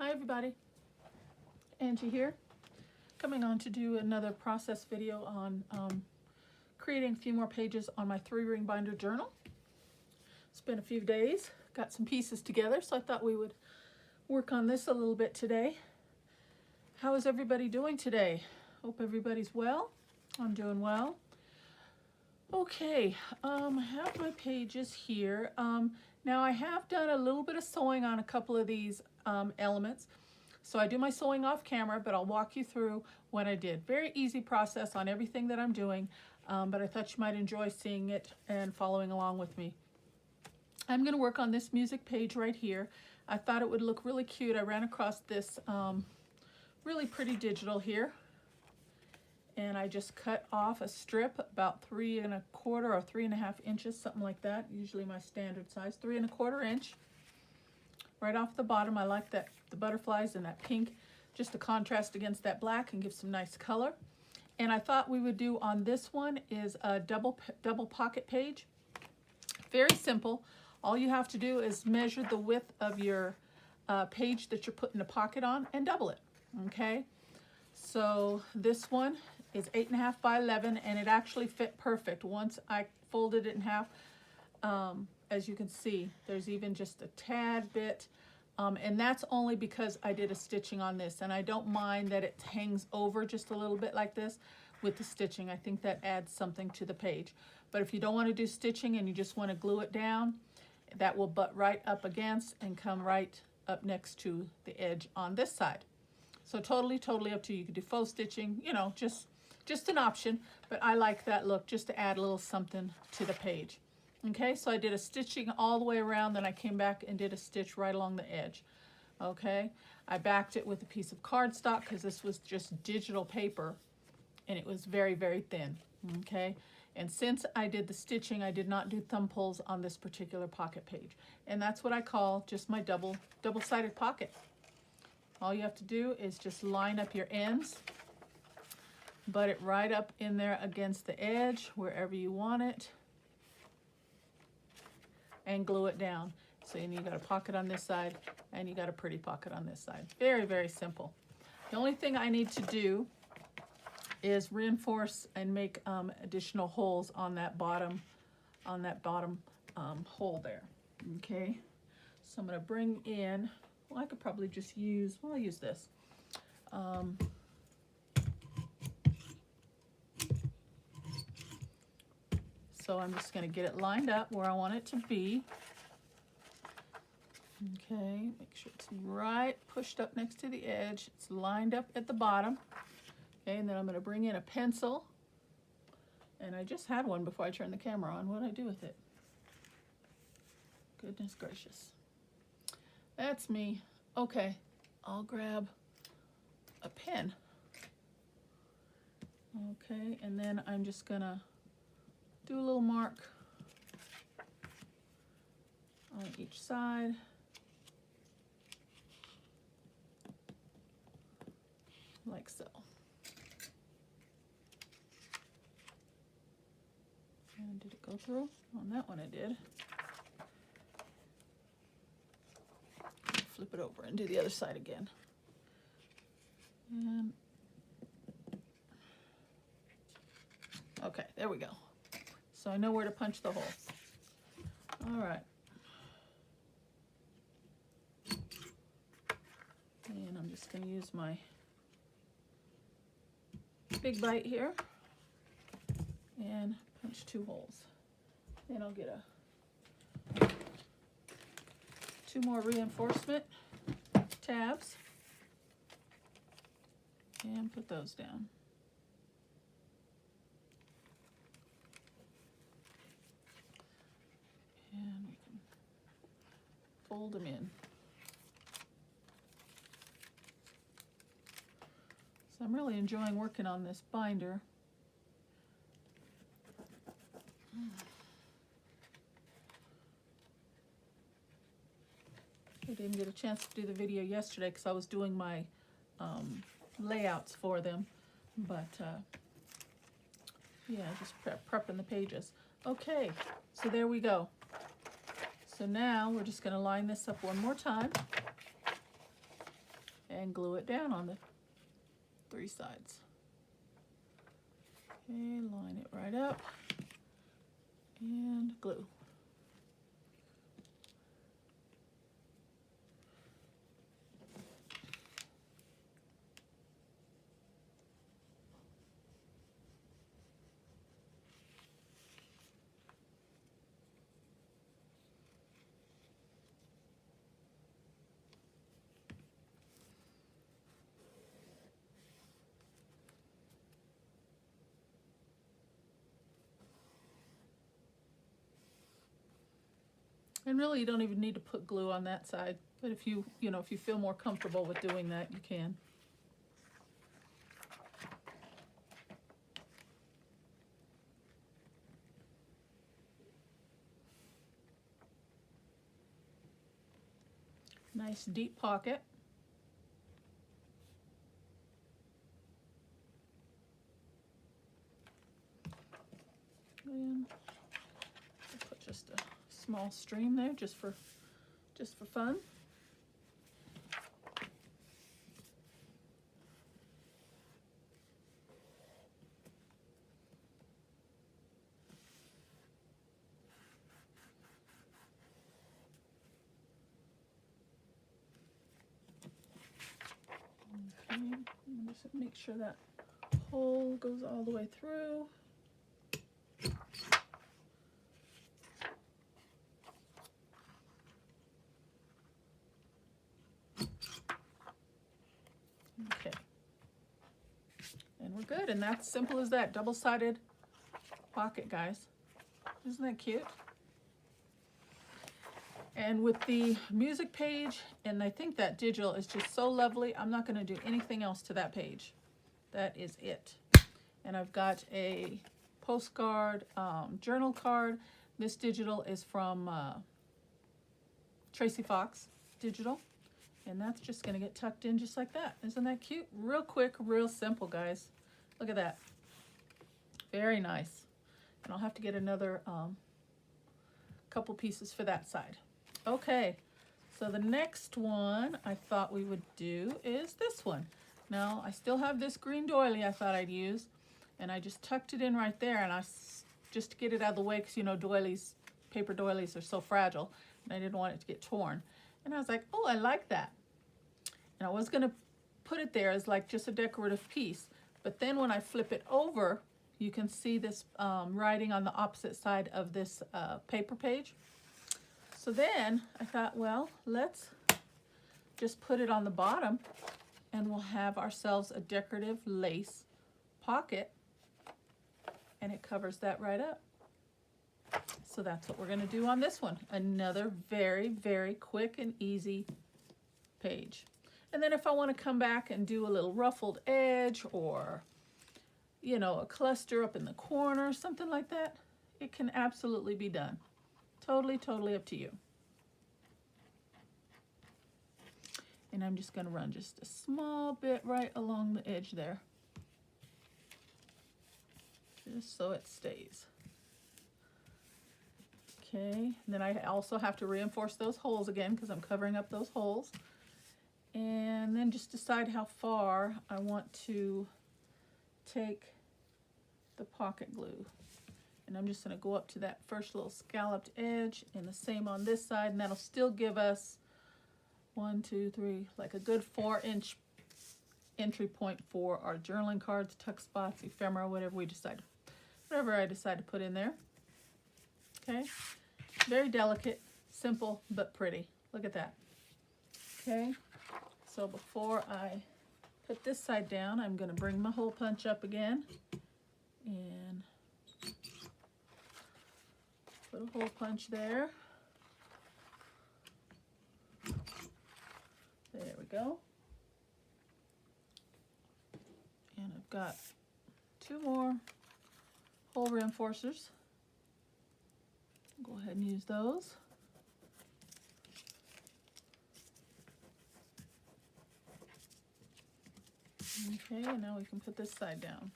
Hi everybody, Angie here, coming on to do another process video on creating a few more pages on my 3-ring binder journal. It's been a few days, got some pieces together, so I thought we would work on this a little bit today. How is everybody doing today? Hope everybody's well. I'm doing well. Okay, I have my pages here. Now I have done a little bit of sewing on a couple of these elements. So I do my sewing off camera, but I'll walk you through what I did. Very easy process on everything that I'm doing, but I thought you might enjoy seeing it and following along with me. I'm going to work on this music page right here. I thought it would look really cute. I ran across this really pretty digital here. And I just cut off a strip about 3 1/4 or 3 1/2 inches, something like that. Usually my standard size, 3 1/4 inch. Right off the bottom, I like that the butterflies and that pink, just to contrast against that black and give some nice color. And I thought we would do on this one is a double pocket page. Very simple. All you have to do is measure the width of your page that you're putting a pocket on and double it. Okay. So this one is 8 1/2 by 11, and it actually fit perfect. Once I folded it in half, as you can see, there's even just a tad bit, and that's only because I did a stitching on this, and I don't mind that it hangs over just a little bit like this with the stitching. I think that adds something to the page. But if you don't want to do stitching and you just want to glue it down, that will butt right up against and come right up next to the edge on this side. So totally up to you. You could do faux stitching, you know, just an option, but I like that look just to add a little something to the page. Okay, so I did a stitching all the way around, then I came back and did a stitch right along the edge. Okay, I backed it with a piece of cardstock because this was just digital paper and it was very thin. Okay, and since I did the stitching, I did not do thumb pulls on this particular pocket page, and that's what I call just my double-sided pocket. All you have to do is just line up your ends, butt it right up in there against the edge wherever you want it, and glue it down. So you got a pocket on this side and you got a pretty pocket on this side. Very simple. The only thing I need to do is reinforce and make additional holes on that bottom hole there. Okay, so I'm going to bring in, well, I could probably just use, well, I'll use this. So I'm just going to get it lined up where I want it to be. Okay, make sure it's right pushed up next to the edge. It's lined up at the bottom. Okay, and then I'm going to bring in a pencil. And I just had one before I turned the camera on. What did I do with it? Goodness gracious. That's me. Okay, I'll grab a pen. Okay, and then I'm just gonna do a little mark on each side. Like so. And did it go through? On that one it did. Flip it over and do the other side again. And okay, there we go. So I know where to punch the hole. All right. And I'm just going to use my big bite here and punch 2 holes. And I'll get 2 more reinforcement tabs and put those down. And we can fold them in. So I'm really enjoying working on this binder. I didn't get a chance to do the video yesterday because I was doing my layouts for them, but yeah, just prepping the pages. Okay, so there we go. So now we're just going to line this up one more time. and glue it down on the 3 sides. Okay, line it right up and glue. And really, you don't even need to put glue on that side, but if you feel more comfortable with doing that, you can. Nice deep pocket. And I'll put just a small stream there just for fun. Okay, just make sure that hole goes all the way through. Okay, and we're good, and that's simple as that. Double-sided pocket, guys. Isn't that cute? And with the music page, and I think that digital is just so lovely, I'm not going to do anything else to that page. That is it. And I've got a postcard, journal card. This digital is from Tracy Fox Digital. And that's just going to get tucked in just like that. Isn't that cute? Real quick, real simple, guys. Look at that. Very nice. And I'll have to get another couple pieces for that side. Okay, so the next one I thought we would do is this one. Now, I still have this green doily I thought I'd use, and I just tucked it in right there, and just to get it out of the way, because you know doilies, paper doilies are so fragile, and I didn't want it to get torn. And I was like, oh, I like that. And I was gonna put it there as like just a decorative piece, but then when I flip it over, you can see this writing on the opposite side of this paper page. So then I thought, well, let's just put it on the bottom and we'll have ourselves a decorative lace pocket, and it covers that right up. So that's what we're going to do on this one. Another very, very quick and easy page. And then if I want to come back and do a little ruffled edge or, you know, a cluster up in the corner, something like that, it can absolutely be done. Totally, totally up to you. And I'm just going to run just a small bit right along the edge there, just so it stays. Okay, then I also have to reinforce those holes again because I'm covering up those holes. And then just decide how far I want to take the pocket glue. And I'm just going to go up to that first little scalloped edge, and the same on this side, and that'll still give us 1, 2, 3, like a good 4-inch entry point for our journaling cards, tuck spots, ephemera, whatever I decide to put in there. Okay, very delicate, simple, but pretty. Look at that. Okay, so before I put this side down, I'm going to bring my hole punch up again and put a hole punch there. There we go. And I've got 2 more hole reinforcers. Go ahead and use those. Okay, and now we can put this side down.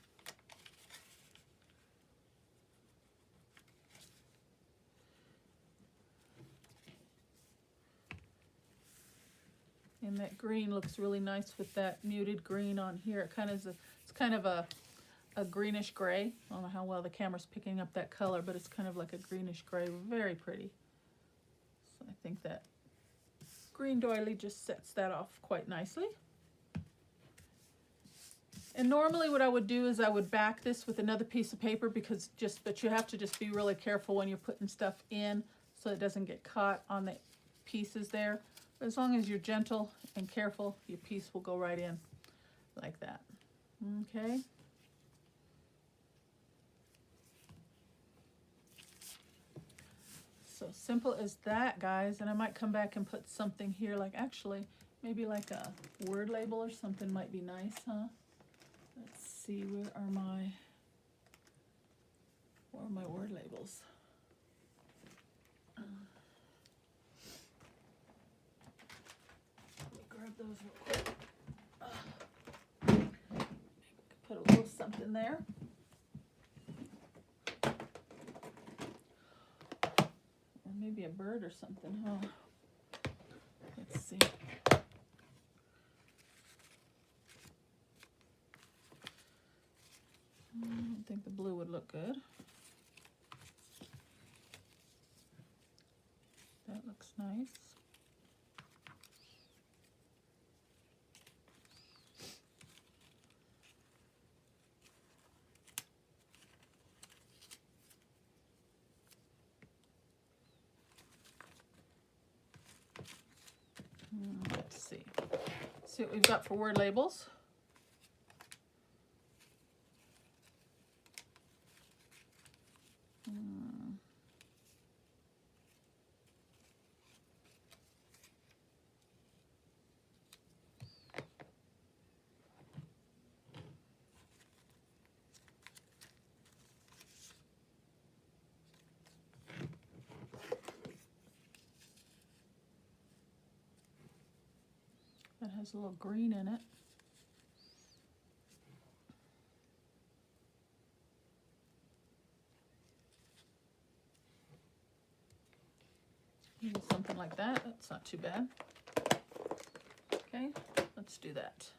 And that green looks really nice with that muted green on here. It kind of is it's kind of a greenish gray. I don't know how well the camera's picking up that color, but it's kind of like a greenish gray. Very pretty. So I think that green doily just sets that off quite nicely. And normally what I would do is I would back this with another piece of paper but you have to just be really careful when you're putting stuff in so it doesn't get caught on the pieces there. But as long as you're gentle and careful, your piece will go right in like that. Okay. So simple as that, guys. And I might come back and put something here, like actually maybe like a word label or something might be nice, huh? Let's see, where are my word labels? Let me grab those real quick. Maybe put a little something there. Or maybe a bird or something, huh? Let's see. I don't think the blue would look good. That looks nice. Let's see. See what we've got for word labels. That has a little green in it. Maybe something like that. That's not too bad. Okay, let's do that.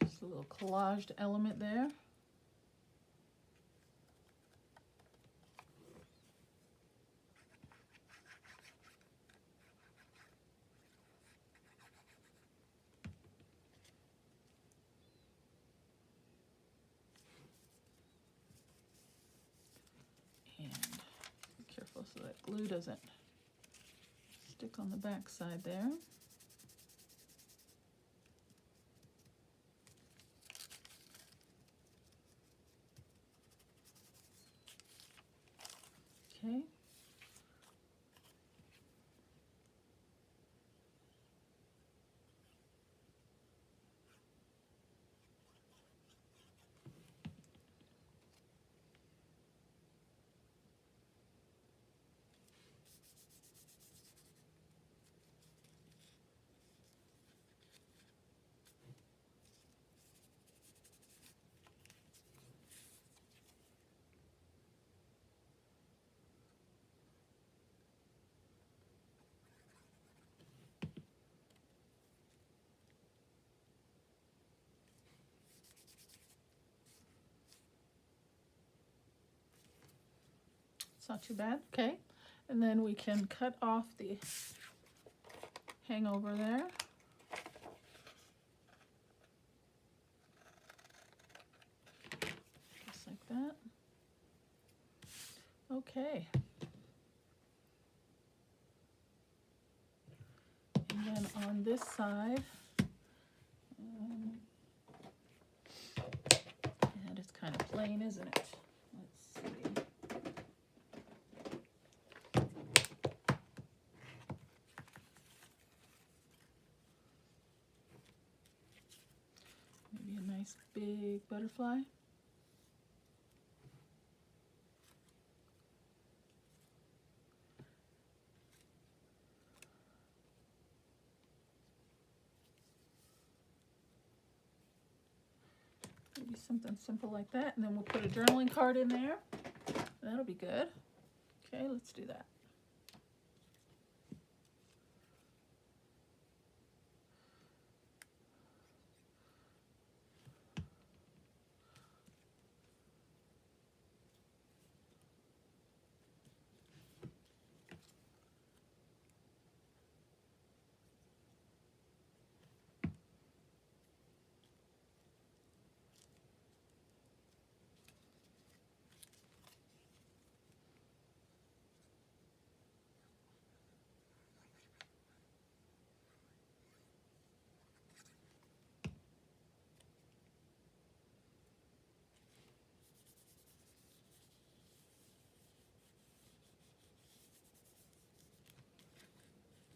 Just a little collaged element there. And be careful so that glue doesn't stick on the back side there. Okay. It's not too bad. Okay. And then we can cut off the hangover there. Just like that. Okay. And then on this side, and it's kind of plain, isn't it? Let's see. Maybe a nice big butterfly. Maybe something simple like that. And then we'll put a journaling card in there. That'll be good. Okay, let's do that.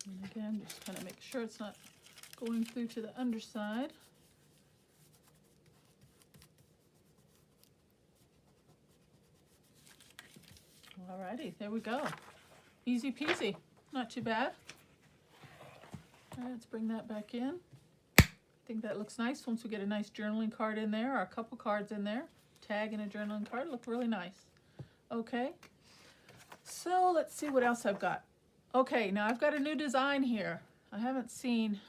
And again, just kind of make sure it's not going through to the underside. Alrighty, there we go. Easy peasy, not too bad. All right, let's bring that back in. I think that looks nice once we get a nice journaling card in there, or a couple cards in there. Tag and a journaling card, look really nice. Okay, so let's see what else I've got. Okay, now I've got a new design here. I haven't seen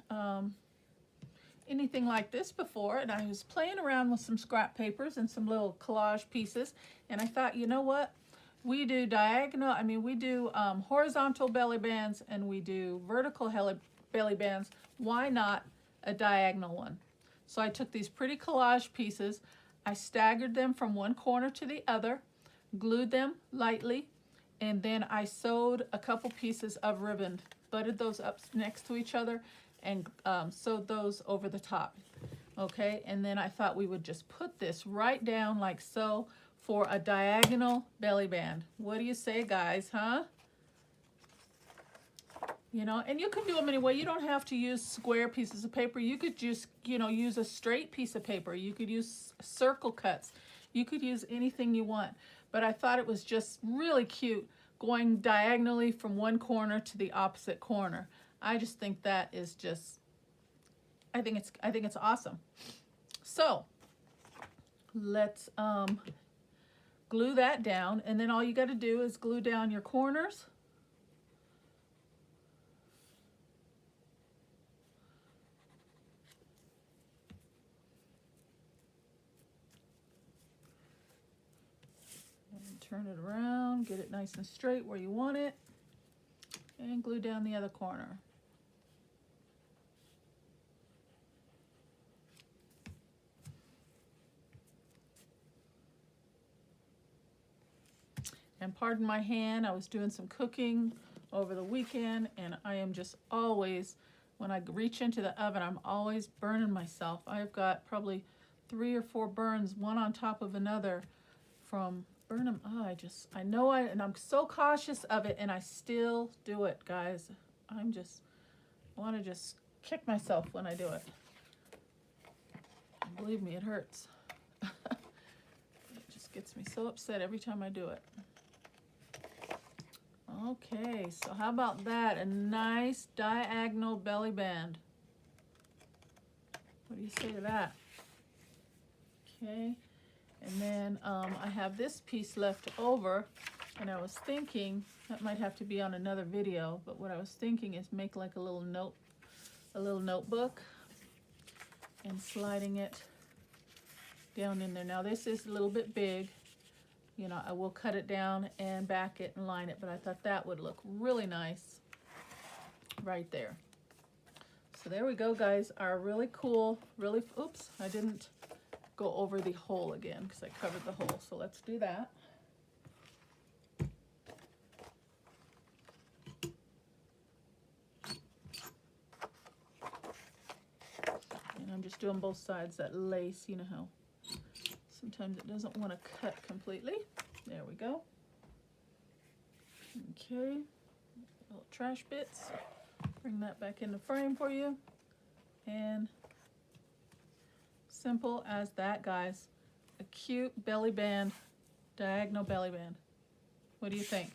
anything like this before, and I was playing around with some scrap papers and some little collage pieces, and I thought, you know what? We do horizontal belly bands and we do vertical belly bands. Why not a diagonal one? So I took these pretty collage pieces, I staggered them from one corner to the other, glued them lightly, and then I sewed a couple pieces of ribbon, butted those up next to each other, and sewed those over the top. Okay, and then I thought we would just put this right down like so for a diagonal belly band. What do you say, guys, huh? You know, and you can do them anyway. You don't have to use square pieces of paper. You could just, you know, use a straight piece of paper. You could use circle cuts. You could use anything you want. But I thought it was just really cute going diagonally from one corner to the opposite corner. I just think that is just, I think it's awesome. So let's glue that down, and then all you got to do is glue down your corners. And turn it around, get it nice and straight where you want it, and glue down the other corner. And pardon my hand, I was doing some cooking over the weekend, and I am just always, when I reach into the oven, I'm always burning myself. I've got probably 3 or 4 burns, one on top of another from burning. Oh, I know and I'm so cautious of it, and I still do it, guys. I want to just kick myself when I do it. And believe me, it hurts. It just gets me so upset every time I do it. Okay, so how about that? A nice diagonal belly band. What do you say to that? Okay, and then I have this piece left over, and I was thinking, that might have to be on another video, but what I was thinking is make like a little notebook, and sliding it down in there. Now this is a little bit big. You know, I will cut it down and back it and line it, but I thought that would look really nice right there. So there we go, guys. Our really cool, oops, I didn't go over the hole again because I covered the hole. So let's do that. And I'm just doing both sides, that lace, you know how sometimes it doesn't want to cut completely. There we go. Okay, little trash bits. Bring that back into frame for you. And simple as that, guys. A cute belly band, diagonal belly band. What do you think?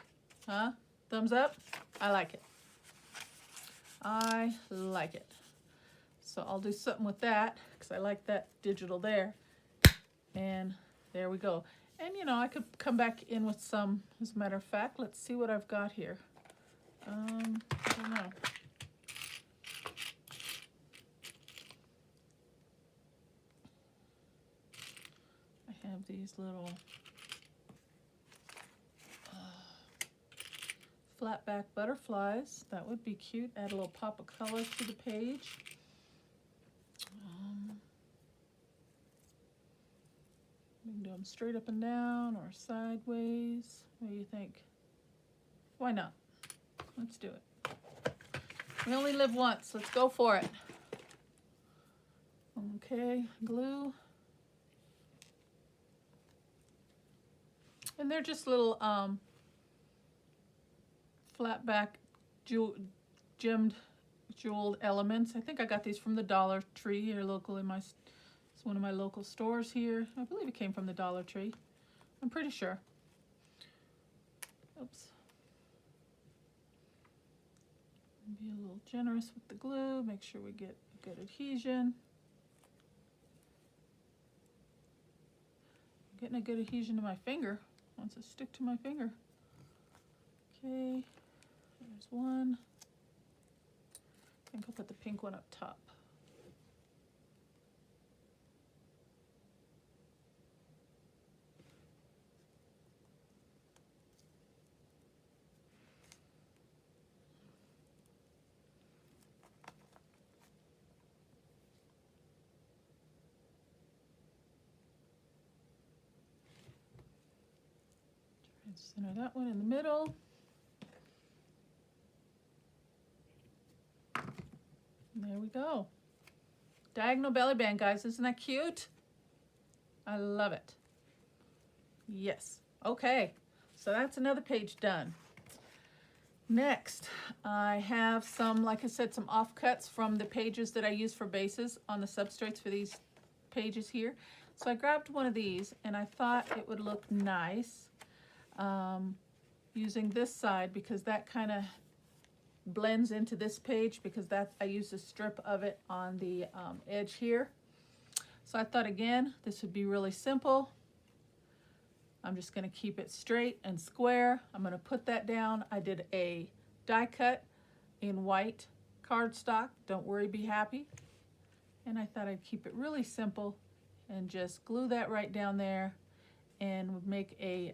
Huh? Thumbs up? I like it. I like it. So I'll do something with that because I like that digital there. And there we go. And you know, I could come back in with some, as a matter of fact, let's see what I've got here. I don't know. I have these little flat back butterflies. That would be cute. Add a little pop of color to the page. We can do them straight up and down or sideways. What do you think? Why not? Let's do it. We only live once. Let's go for it. Okay, glue. And they're just little flat back gemmed jeweled elements. I think I got these from the Dollar Tree here local in my, it's one of my local stores here. I believe it came from the Dollar Tree. I'm pretty sure. Oops. Be a little generous with the glue. Make sure we get good adhesion. I'm getting a good adhesion to my finger. Wants to stick to my finger. Okay, there's one. I think I'll put the pink one up top. Center that one in the middle. There we go. Diagonal belly band, guys. Isn't that cute? I love it. Yes. Okay. So that's another page done. Next, I have some, like I said, some offcuts from the pages that I use for bases on the substrates for these pages here. So I grabbed one of these and I thought it would look nice. Using this side because that kind of blends into this page because that I used a strip of it on the edge here. So I thought again this would be really simple. I'm just going to keep it straight and square. I'm going to put that down. I did a die cut in white cardstock. Don't worry, be happy. And I thought I'd keep it really simple and just glue that right down there and would make a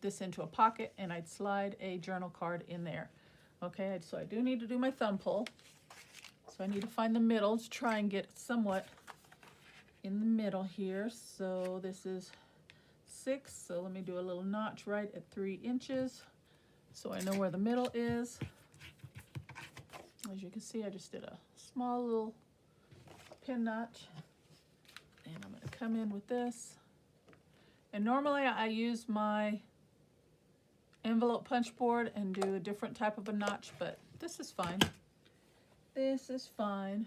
this into a pocket, and I'd slide a journal card in there. Okay, so I do need to do my thumb pull. So I need to find the middle to try and get somewhat in the middle here. So this is 6, so let me do a little notch right at 3 inches so I know where the middle is. As you can see, I just did a small little pin notch, and I'm going to come in with this. And normally I use my envelope punch board and do a different type of a notch, but this is fine. This is fine.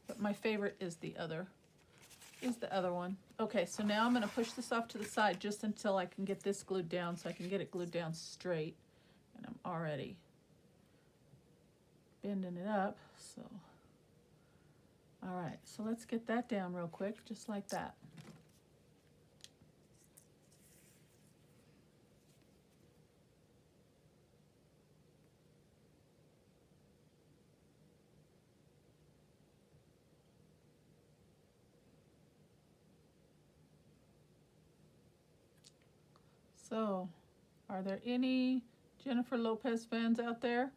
But my favorite is the other one. Okay, so now I'm going to push this off to the side just until I can get this glued down so I can get it glued down straight. And I'm already bending it up. So, all right, so let's get that down real quick, just like that. So, are there any Jennifer Lopez fans out there?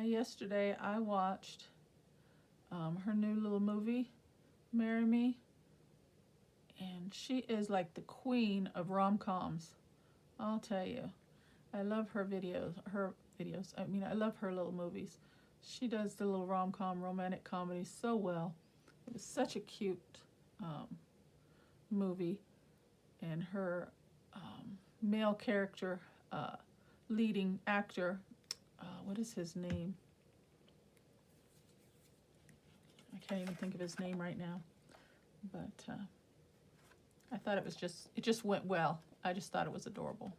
Yesterday I watched her new little movie, Marry Me, and she is like the queen of rom-coms. I'll tell you, I love her videos. I mean, I love her little movies. She does the little rom-com, romantic comedies so well. It was such a cute movie, and her male character, leading actor, what is his name? I can't even think of his name right now, but I thought it just went well. I just thought it was adorable.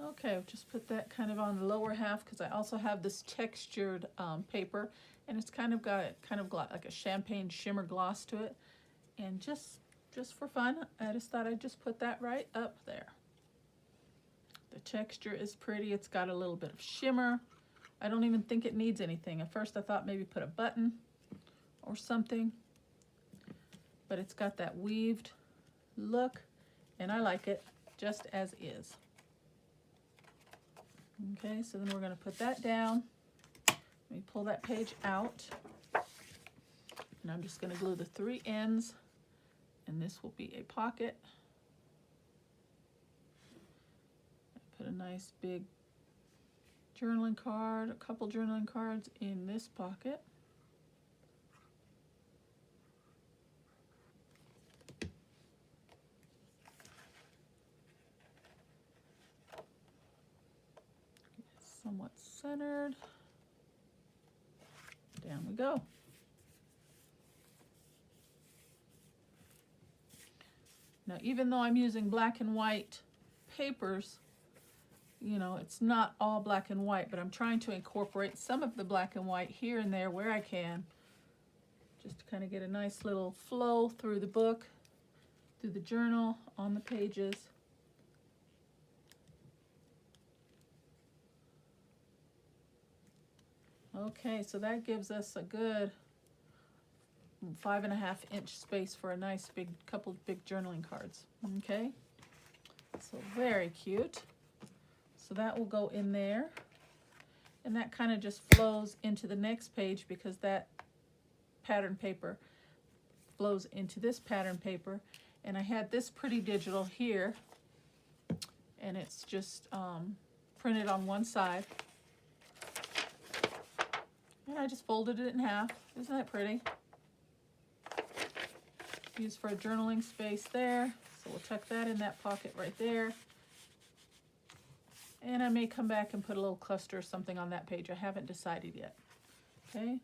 Okay, I've just put that kind of on the lower half because I also have this textured paper, and it's kind of got like a champagne shimmer gloss to it. And just for fun, I just thought I'd just put that right up there. The texture is pretty. It's got a little bit of shimmer. I don't even think it needs anything. At first I thought maybe put a button or something, but it's got that weaved look, and I like it just as is. Okay, so then we're going to put that down. Let me pull that page out, and I'm just going to glue the 3 ends, and this will be a pocket. Put a nice big journaling card, a couple journaling cards in this pocket. Somewhat centered. Down we go. Now, even though I'm using black and white papers, you know, it's not all black and white, but I'm trying to incorporate some of the black and white here and there where I can, just to kind of get a nice little flow through the book, through the journal, on the pages. Okay, so that gives us a good 5.5-inch space for a nice couple big journaling cards. Okay, so very cute. So that will go in there, and that kind of just flows into the next page because that pattern paper flows into this pattern paper. And I had this pretty digital here, and it's just printed on one side. And I just folded it in half. Isn't that pretty? Used for a journaling space there. So we'll tuck that in that pocket right there. And I may come back and put a little cluster or something on that page. I haven't decided yet. Okay,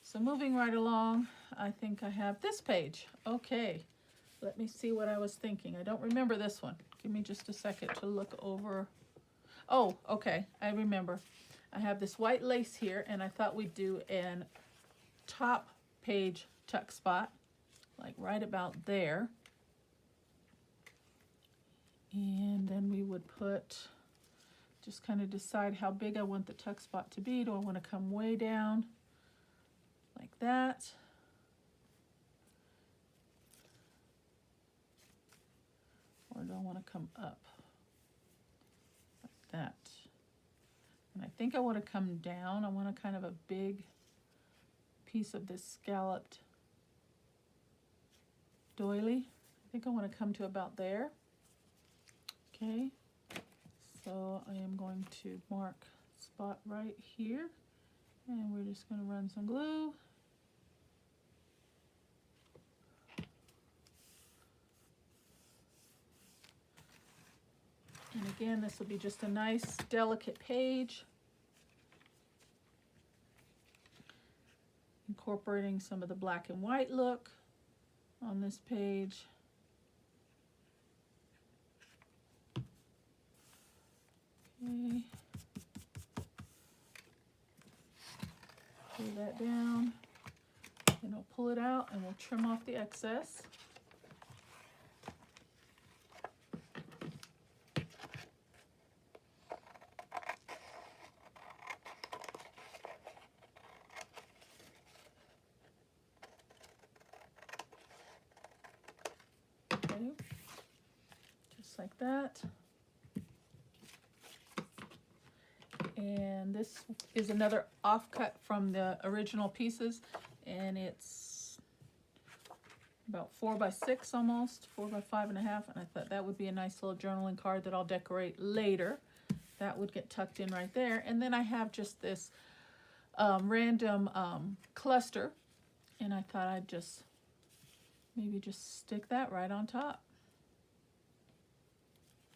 so moving right along, I think I have this page. Okay, let me see what I was thinking. I don't remember this one. Give me just a second to look over. Oh, okay, I remember. I have this white lace here, and I thought we'd do an top page tuck spot, like right about there. And then we would put, just kind of decide how big I want the tuck spot to be. Do I want to come way down like that? Or do I want to come up like that? And I think I want to come down. I want a kind of a big piece of this scalloped doily. I think I want to come to about there. Okay, so I am going to mark spot right here, and we're just going to run some glue. And again, this will be just a nice, delicate page, incorporating some of the black and white look on this page. Okay. Pull that down, and I'll pull it out, and we'll trim off the excess. Okay, just like that. And this is another offcut from the original pieces, and it's about 4 by 6 almost, 4 by 5.5, and I thought that would be a nice little journaling card that I'll decorate later. That would get tucked in right there. And then I have just this random cluster, and I thought I'd just maybe just stick that right on top.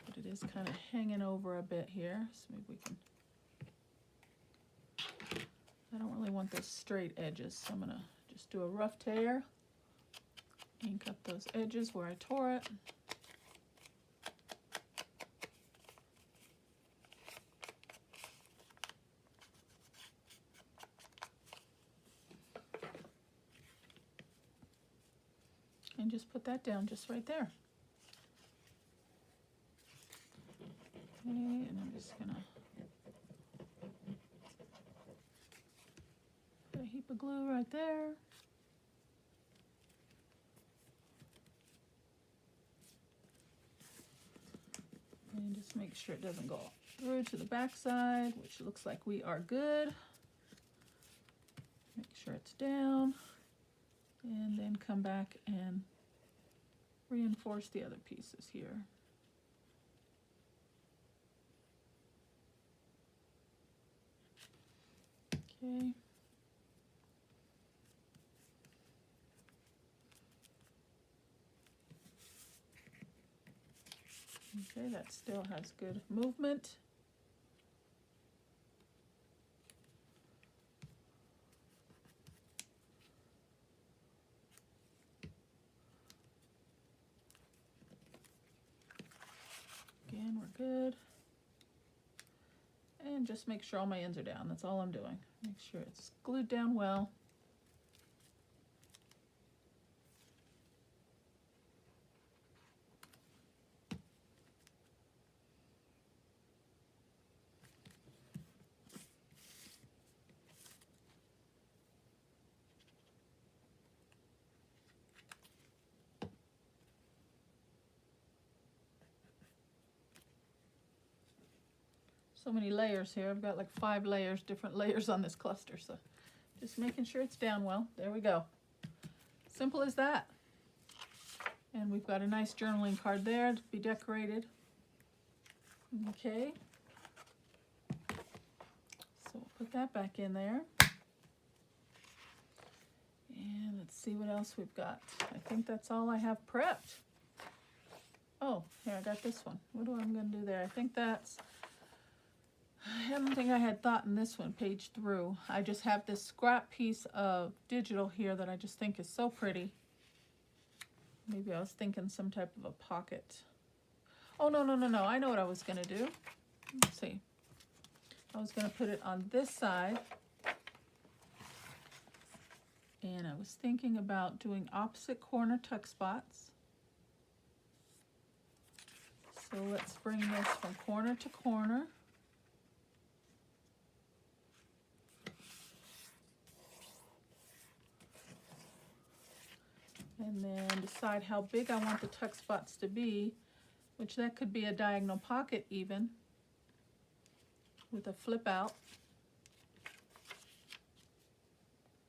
But it is kind of hanging over a bit here, so maybe we can, I don't really want those straight edges, so I'm gonna just do a rough tear, ink up those edges where I tore it. and just put that down just right there. Okay, and I'm just gonna put a heap of glue right there. And just make sure it doesn't go through to the back side, which looks like we are good. Make sure it's down, and then come back and reinforce the other pieces here. Okay. Okay, that still has good movement. Again, we're good. And just make sure all my ends are down. That's all I'm doing. Make sure it's glued down well. So many layers here. I've got like 5 layers, different layers on this cluster. So just making sure it's down well. There we go. Simple as that. And we've got a nice journaling card there to be decorated. Okay. So we'll put that back in there. And let's see what else we've got. I think that's all I have prepped. Oh, here, I got this one. What am I going to do there? I think that's... I don't think I had thought in this one, page through. I just have this scrap piece of digital here that I just think is so pretty. Maybe I was thinking some type of a pocket. Oh, no. I know what I was going to do. Let's see. I was going to put it on this side. And I was thinking about doing opposite corner tuck spots. So let's bring this from corner to corner. And then decide how big I want the tuck spots to be, which that could be a diagonal pocket even, with a flip out.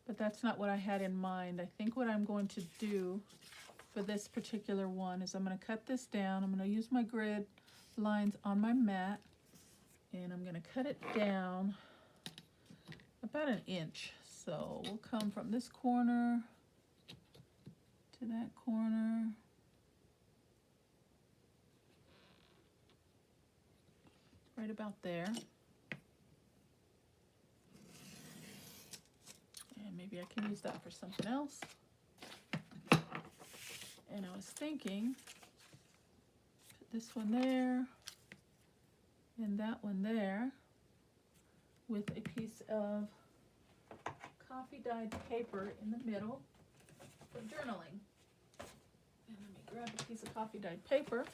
But that's not what I had in mind. I think what I'm going to do for this particular one is I'm going to cut this down. I'm going to use my grid lines on my mat, and I'm going to cut it down about 1 inch. So we'll come from this corner to that corner. Right about there. And maybe I can use that for something else. And I was thinking, put this one there and that one there with a piece of coffee dyed paper in the middle for journaling. And let me grab a piece of coffee dyed paper.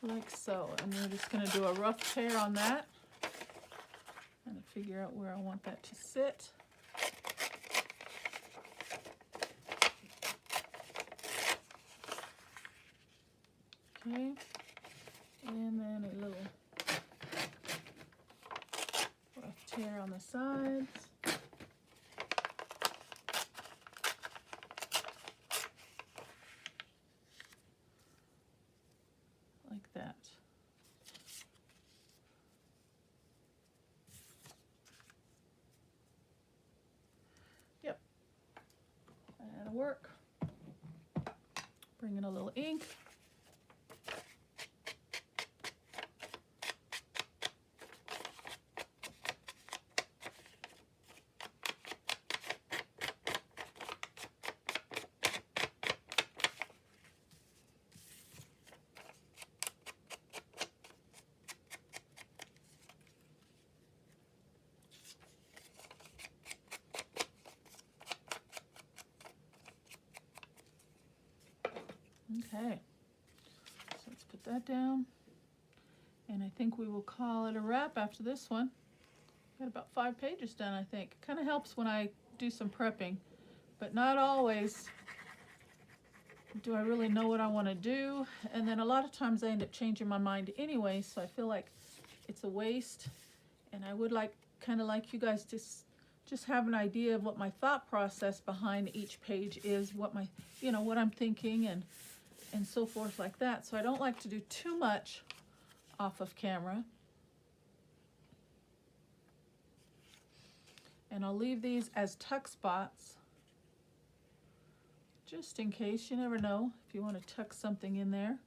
Like so. And we're just going to do a rough tear on that and figure out where I want that to sit. Okay, and then a little rough tear on the sides. Like that. Yep, that'll work. Bring in a little ink. Okay, so let's put that down. And I think we will call it a wrap after this one. Got about 5 pages done, I think. Kind of helps when I do some prepping, but not always do I really know what I want to do. And then a lot of times I end up changing my mind anyway, so I feel like it's a waste. And I would like, kind of like you guys to just have an idea of what my thought process behind each page is, what my, you know, what I'm thinking and so forth like that. So I don't like to do too much off of camera. And I'll leave these as tuck spots, just in case. You never know if you want to tuck something in there.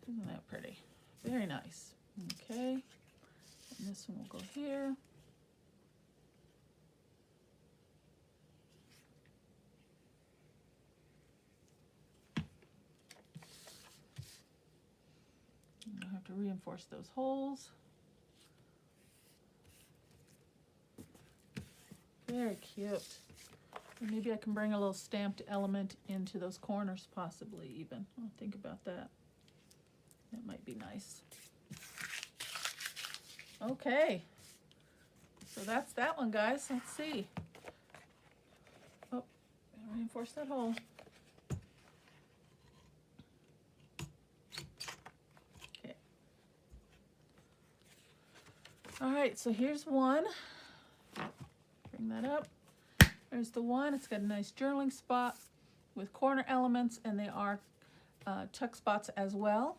Isn't that pretty? Very nice. Okay, and this one will go here. I have to reinforce those holes. Very cute. And maybe I can bring a little stamped element into those corners, possibly even. I'll think about that. That might be nice. Okay. So that's that one, guys. Let's see. Oh, gotta reinforce that hole. Okay. All right, so here's one. Bring that up. There's the one. It's got a nice journaling spot with corner elements, and they are tuck spots as well.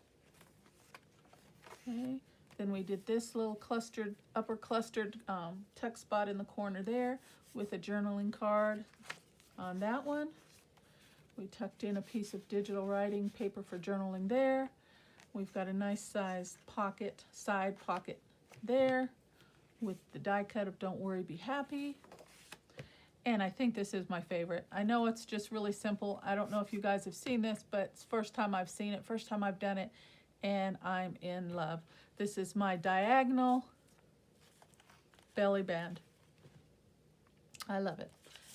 Okay. Then we did this little clustered, upper clustered tuck spot in the corner there with a journaling card on that one. We tucked in a piece of digital writing paper for journaling there. We've got a nice sized pocket, side pocket there with the die cut of Don't Worry, Be Happy. And I think this is my favorite. I know it's just really simple. I don't know if you guys have seen this, but it's the first time I've seen it, first time I've done it, and I'm in love. This is my diagonal belly band. I love it.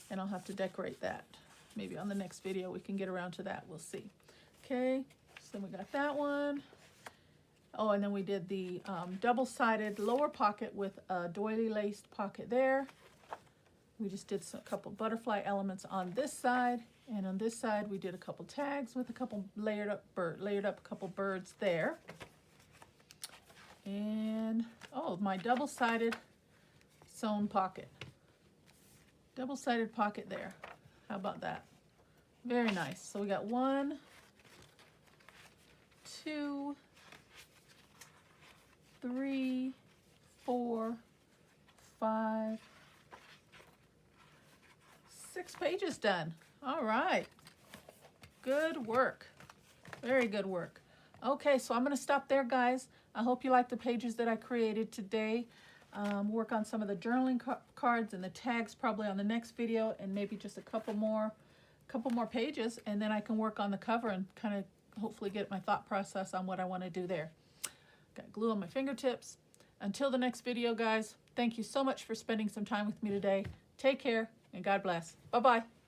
And I'll have to decorate that. Maybe on the next video we can get around to that. We'll see. Okay, so then we got that one. Oh, and then we did the double-sided lower pocket with a doily laced pocket there. We just did a couple butterfly elements on this side, and on this side we did a couple tags with a couple layered up a couple birds there. And oh, my double-sided sewn pocket. Double-sided pocket there. How about that? Very nice. So we got 1, 2, 3, 4, 5, 6 pages done. All right. Good work. Very good work. Okay, so I'm going to stop there, guys. I hope you like the pages that I created today. Work on some of the journaling cards and the tags probably on the next video, and maybe just a couple more pages, and then I can work on the cover and kind of hopefully get my thought process on what I want to do there. Got glue on my fingertips. Until the next video, guys, thank you so much for spending some time with me today. Take care, and God bless. Bye-bye.